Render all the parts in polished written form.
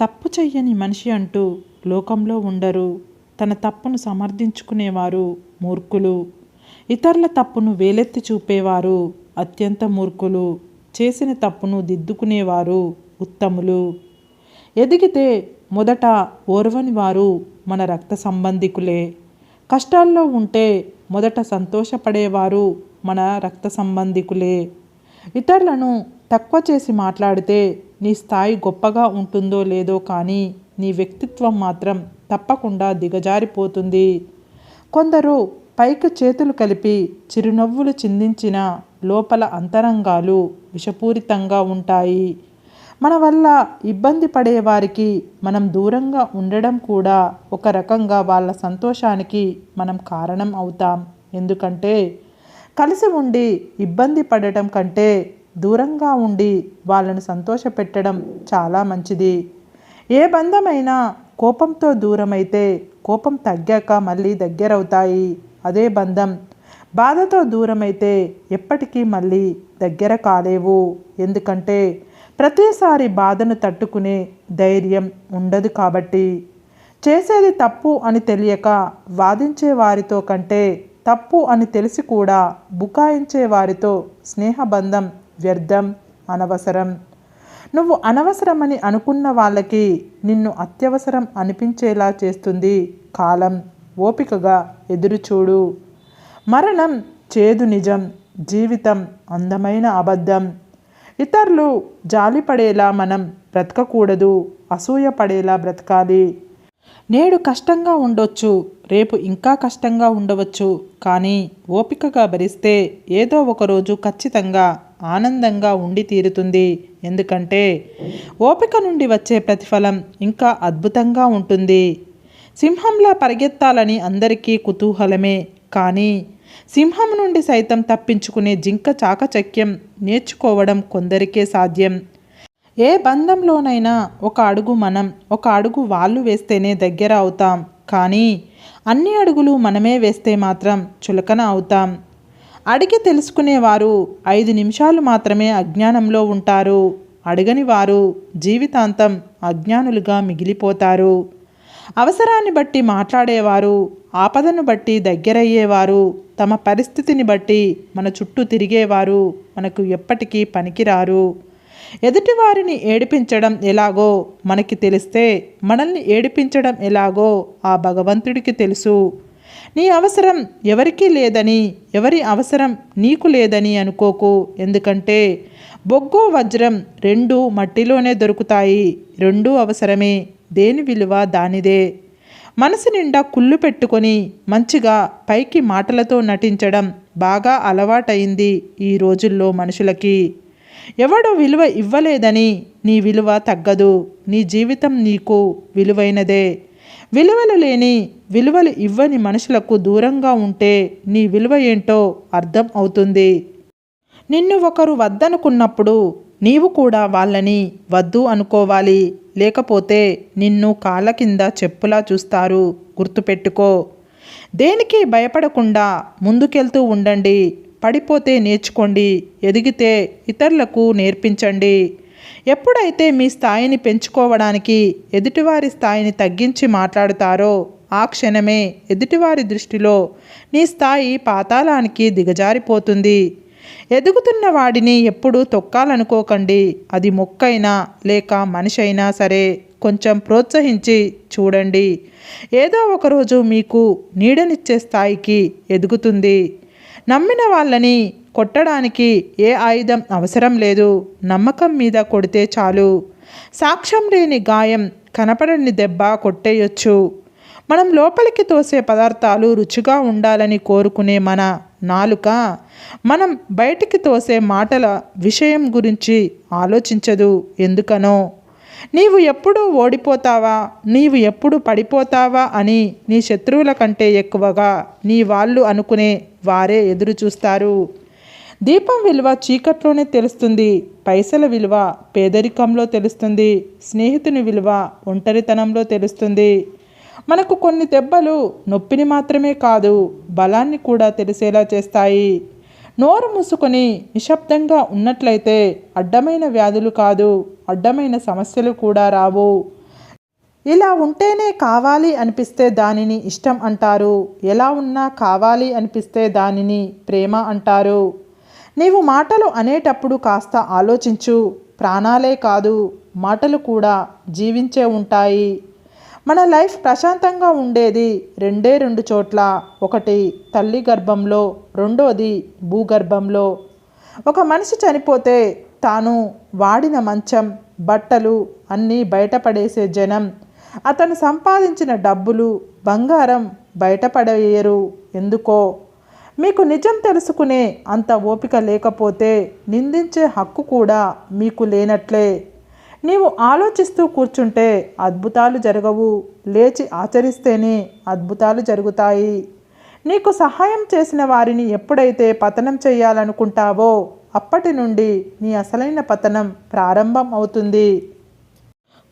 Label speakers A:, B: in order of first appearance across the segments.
A: తప్పు చెయ్యని మనిషి అంటూ లోకంలో ఉండరు. తన తప్పును సమర్థించుకునేవారు మూర్ఖులు. ఇతరుల తప్పును వేలెత్తి చూపేవారు అత్యంత మూర్ఖులు. చేసిన తప్పును దిద్దుకునేవారు ఉత్తములు. ఎదిగితే మొదట ఓర్వని వారు మన రక్త సంబంధికులే. కష్టాల్లో ఉంటే మొదట సంతోషపడేవారు మన రక్త సంబంధికులే. ఇతరులను తక్కువ చేసి మాట్లాడితే నీ స్థాయి గొప్పగా ఉంటుందో లేదో కానీ నీ వ్యక్తిత్వం మాత్రం తప్పకుండా దిగజారిపోతుంది. కొందరు పైకి చేతులు కలిపి చిరునవ్వులు చిందించిన లోపల అంతరంగాలు విషపూరితంగా ఉంటాయి. మన వల్ల ఇబ్బంది పడేవారికి మనం దూరంగా ఉండడం కూడా ఒక రకంగా వాళ్ళ సంతోషానికి మనం కారణం అవుతాం. ఎందుకంటే కలిసి ఉండి ఇబ్బంది పడటం కంటే దూరంగా ఉండి వాళ్ళను సంతోషపెట్టడం చాలా మంచిది. ఏ బంధమైనా కోపంతో దూరమైతే కోపం తగ్గాక మళ్ళీ దగ్గరవుతాయి. అదే బంధం బాధతో దూరమైతే ఎప్పటికీ మళ్ళీ దగ్గర కాలేవు. ఎందుకంటే ప్రతిసారి బాధను తట్టుకునే ధైర్యం ఉండదు కాబట్టి. చేసేది తప్పు అని తెలియక వాదించే వారితో కంటే తప్పు అని తెలిసి కూడా బుకాయించే వారితో స్నేహబంధం వ్యర్థం, అనవసరం. నువ్వు అనవసరమని అనుకున్న వాళ్ళకి నిన్ను అత్యవసరం అనిపించేలా చేస్తుంది కాలం. ఓపికగా ఎదురుచూడు. మరణం చేదు నిజం, జీవితం అందమైన అబద్ధం. ఇతరులు జాలిపడేలా మనం బ్రతకకూడదు, అసూయ పడేలా బ్రతకాలి. నేడు కష్టంగా ఉండొచ్చు, రేపు ఇంకా కష్టంగా ఉండవచ్చు. కానీ ఓపికగా భరిస్తే ఏదో ఒకరోజు ఖచ్చితంగా ఆనందంగా ఉండి తీరుతుంది. ఎందుకంటే ఓపిక నుండి వచ్చే ప్రతిఫలం ఇంకా అద్భుతంగా ఉంటుంది. సింహంలా పరిగెత్తాలని అందరికీ కుతూహలమే. కానీ సింహం నుండి సైతం తప్పించుకునే జింక చాకచక్యం నేర్చుకోవడం కొందరికే సాధ్యం. ఏ బంధంలోనైనా ఒక అడుగు మనం, ఒక అడుగు వాళ్ళు వేస్తేనే దగ్గర అవుతాం. కానీ అన్ని అడుగులు మనమే వేస్తే మాత్రం చులకన అవుతాం. అడిగి తెలుసుకునేవారు 5 నిమిషాలు మాత్రమే అజ్ఞానంలో ఉంటారు. అడగని వారు జీవితాంతం అజ్ఞానులుగా మిగిలిపోతారు. అవసరాన్ని బట్టి మాట్లాడేవారు, ఆపదను బట్టి దగ్గరయ్యేవారు, తమ పరిస్థితిని బట్టి మన చుట్టూ తిరిగేవారు మనకు ఎప్పటికీ పనికిరారు. ఎదుటివారిని ఏడిపించడం ఎలాగో మనకి తెలిస్తే మనల్ని ఏడిపించడం ఎలాగో ఆ భగవంతుడికి తెలుసు. నీ అవసరం ఎవరికీ లేదని, ఎవరి అవసరం నీకు లేదని అనుకోకు. ఎందుకంటే బొగ్గు వజ్రం రెండూ మట్టిలోనే దొరుకుతాయి. రెండూ అవసరమే. దేని విలువ దానిదే. మనసు నిండా కుళ్ళు పెట్టుకొని మంచిగా పైకి మాటలతో నటించడం బాగా అలవాటైంది ఈ రోజుల్లో మనుషులకి. ఎవడు విలువ ఇవ్వలేదని నీ విలువ తగ్గదు. నీ జీవితం నీకు విలువైనదే. విలువలు లేని, విలువలు ఇవ్వని మనుషులకు దూరంగా ఉంటే నీ విలువ ఏంటో అర్థం అవుతుంది. నిన్ను ఒకరు వద్దనుకున్నప్పుడు నీవు కూడా వాళ్ళని వద్దు అనుకోవాలి. లేకపోతే నిన్ను కాళ్ళ కింద చెప్పులా చూస్తారు. గుర్తుపెట్టుకో. దేనికి భయపడకుండా ముందుకెళ్తూ ఉండండి. పడిపోతే నేర్చుకోండి, ఎదిగితే ఇతరులకు నేర్పించండి. ఎప్పుడైతే మీ స్థాయిని పెంచుకోవడానికి ఎదుటివారి స్థాయిని తగ్గించి మాట్లాడుతారో ఆ క్షణమే ఎదుటివారి దృష్టిలో నీ స్థాయి పాతాళానికి దిగజారిపోతుంది. ఎదుగుతున్న వాడిని ఎప్పుడూ తొక్కాలనుకోకండి. అది మొక్కైనా లేక మనిషి అయినా సరే కొంచెం ప్రోత్సహించి చూడండి. ఏదో ఒకరోజు మీకు నీడనిచ్చే స్థాయికి ఎదుగుతుంది. నమ్మిన వాళ్ళని కొట్టడానికి ఏ ఆయుధం అవసరం లేదు. నమ్మకం మీద కొడితే చాలు. సాక్ష్యం లేని గాయం, కనపడని దెబ్బ కొట్టేయొచ్చు. మనం లోపలికి తోసే పదార్థాలు రుచిగా ఉండాలని కోరుకునే మన నాలుక మనం బయటికి తోసే మాటల విషయం గురించి ఆలోచించదు. ఎందుకనో నీవు ఎప్పుడు ఓడిపోతావా, నీవు ఎప్పుడు పడిపోతావా అని నీ శత్రువుల కంటే ఎక్కువగా నీ వాళ్ళు అనుకునే వారే ఎదురు చూస్తారు. దీపం విలువ చీకట్లోనే తెలుస్తుంది. పైసల విలువ పేదరికంలో తెలుస్తుంది. స్నేహితుని విలువ ఒంటరితనంలో తెలుస్తుంది. మనకు కొన్ని దెబ్బలు నొప్పిని మాత్రమే కాదు, బలాన్ని కూడా తెలిసేలా చేస్తాయి. నోరు మూసుకొని నిశ్శబ్దంగా ఉన్నట్లయితే అడ్డమైన వ్యాధులు కాదు, అడ్డమైన సమస్యలు కూడా రావు. ఇలా ఉంటేనే కావాలి అనిపిస్తే దానిని ఇష్టం అంటారు. ఎలా ఉన్నా కావాలి అనిపిస్తే దానిని ప్రేమ అంటారు. నీవు మాటలు అనేటప్పుడు కాస్త ఆలోచించు. ప్రాణాలే కాదు, మాటలు కూడా జీవించే ఉంటాయి. మన లైఫ్ ప్రశాంతంగా ఉండేది రెండు చోట్ల. ఒకటి తల్లి గర్భంలో, రెండోది భూగర్భంలో. ఒక మనిషి చనిపోతే తాను వాడిన మంచం, బట్టలు అన్నీ బయటపడేసే జనం. అతను సంపాదించిన డబ్బులు, బంగారం బయటపడేయరు. ఎందుకో? మీకు నిజం తెలుసుకునే అంత ఓపిక లేకపోతే నిందించే హక్కు కూడా మీకు లేనట్లే. నీవు ఆలోచిస్తూ కూర్చుంటే అద్భుతాలు జరగవు. లేచి ఆచరిస్తేనే అద్భుతాలు జరుగుతాయి. నీకు సహాయం చేసిన వారిని ఎప్పుడైతే పతనం చేయాలనుకుంటావో అప్పటి నుండి నీ అసలైన పతనం ప్రారంభం అవుతుంది.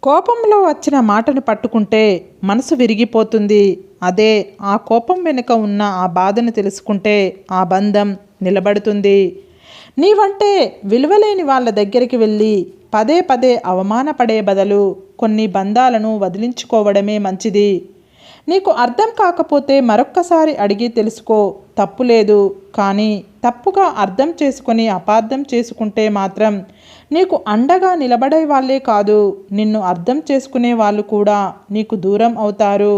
A: కోపంలో వచ్చిన మాటను పట్టుకుంటే మనసు విరిగిపోతుంది. అదే ఆ కోపం వెనుక ఉన్న ఆ బాధను తెలుసుకుంటే ఆ బంధం నిలబడుతుంది. నీవంటే విలువలేని వాళ్ళ దగ్గరికి వెళ్ళి పదే పదే అవమానపడే బదులు కొన్ని బంధాలను వదిలించుకోవడమే మంచిది. నీకు అర్థం కాకపోతే మరొక్కసారి అడిగి తెలుసుకో, తప్పులేదు. కానీ తప్పుగా అర్థం చేసుకొని అపార్థం చేసుకుంటే మాత్రం నీకు అండగా నిలబడే వాళ్ళే కాదు, నిన్ను అర్థం చేసుకునే వాళ్ళు కూడా నీకు దూరం అవుతారు.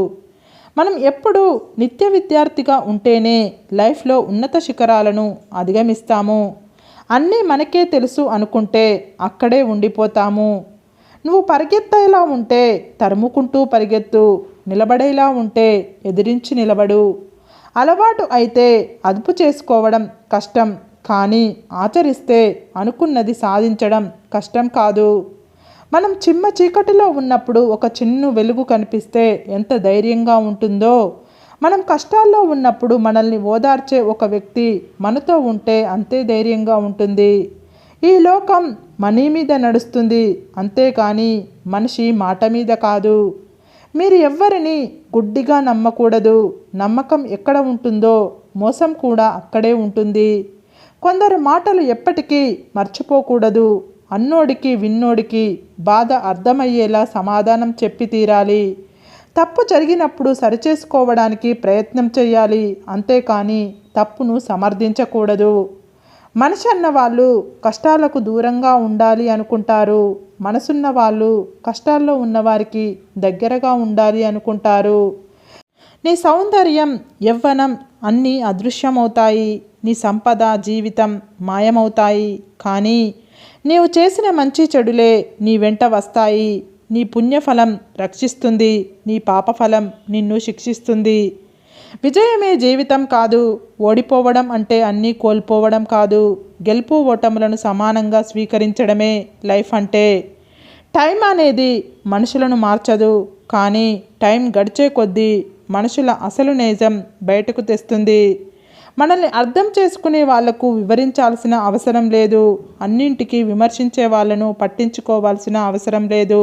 A: మనం ఎప్పుడూ నిత్య విద్యార్థిగా ఉంటేనే లైఫ్లో ఉన్నత శిఖరాలను అధిగమిస్తాము. అన్నీ మనకే తెలుసు అనుకుంటే అక్కడే ఉండిపోతాము. నువ్వు పరిగెత్తేలా ఉంటే తరుముకుంటూ పరిగెత్తు, నిలబడేలా ఉంటే ఎదిరించి నిలబడు. అలవాటు అయితే అదుపు చేసుకోవడం కష్టం, కానీ ఆచరిస్తే అనుకున్నది సాధించడం కష్టం కాదు. మనం చిమ్మ చీకటిలో ఉన్నప్పుడు ఒక చిన్న వెలుగు కనిపిస్తే ఎంత ధైర్యంగా ఉంటుందో, మనం కష్టాల్లో ఉన్నప్పుడు మనల్ని ఓదార్చే ఒక వ్యక్తి మనతో ఉంటే అంతే ధైర్యంగా ఉంటుంది. ఈ లోకం మనీ మీద నడుస్తుంది, అంతేకాని మనిషి మాట మీద కాదు. మీరు ఎవ్వరిని గుడ్డిగా నమ్మకూడదు. నమ్మకం ఎక్కడ ఉంటుందో మోసం కూడా అక్కడే ఉంటుంది. కొందరు మాటలు ఎప్పటికీ మర్చిపోకూడదు. అన్నోడికి విన్నోడికి బాధ అర్థమయ్యేలా సమాధానం చెప్పి తీరాలి. తప్పు జరిగినప్పుడు సరిచేసుకోవడానికి ప్రయత్నం చేయాలి, అంతేకాని తప్పును సమర్థించకూడదు. మనిషి అన్న వాళ్ళు కష్టాలకు దూరంగా ఉండాలి అనుకుంటారు. మనసున్న వాళ్ళు కష్టాల్లో ఉన్నవారికి దగ్గరగా ఉండాలి అనుకుంటారు. నీ సౌందర్యం, యవ్వనం అన్నీ అదృశ్యమవుతాయి. నీ సంపద, జీవితం మాయమవుతాయి. కానీ నీవు చేసిన మంచి చెడులే నీ వెంట వస్తాయి. నీ పుణ్యఫలం రక్షిస్తుంది, నీ పాపఫలం నిన్ను శిక్షిస్తుంది. విజయమే జీవితం కాదు. ఓడిపోవడం అంటే అన్నీ కోల్పోవడం కాదు. గెలుపు ఓటములను సమానంగా స్వీకరించడమే లైఫ్ అంటే. టైం అనేది మనుషులను మార్చదు, కానీ టైం గడిచే కొద్దీ మనుషుల అసలు నిజం బయటకు తెస్తుంది. మనల్ని అర్థం చేసుకునే వాళ్లకు వివరించాల్సిన అవసరం లేదు. అన్నింటికీ విమర్శించే వాళ్ళను పట్టించుకోవాల్సిన అవసరం లేదు.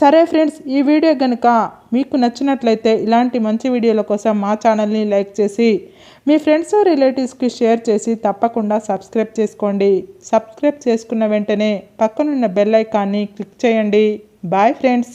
A: సరే ఫ్రెండ్స్, ఈ వీడియో కనుక మీకు నచ్చినట్లయితే ఇలాంటి మంచి వీడియోల కోసం మా ఛానల్ని లైక్ చేసి మీ ఫ్రెండ్స్ రిలేటివ్స్కి షేర్ చేసి తప్పకుండా సబ్స్క్రైబ్ చేసుకోండి. సబ్స్క్రైబ్ చేసుకున్న వెంటనే పక్కనున్న బెల్ ఐకాన్ని క్లిక్ చేయండి. Bye friends.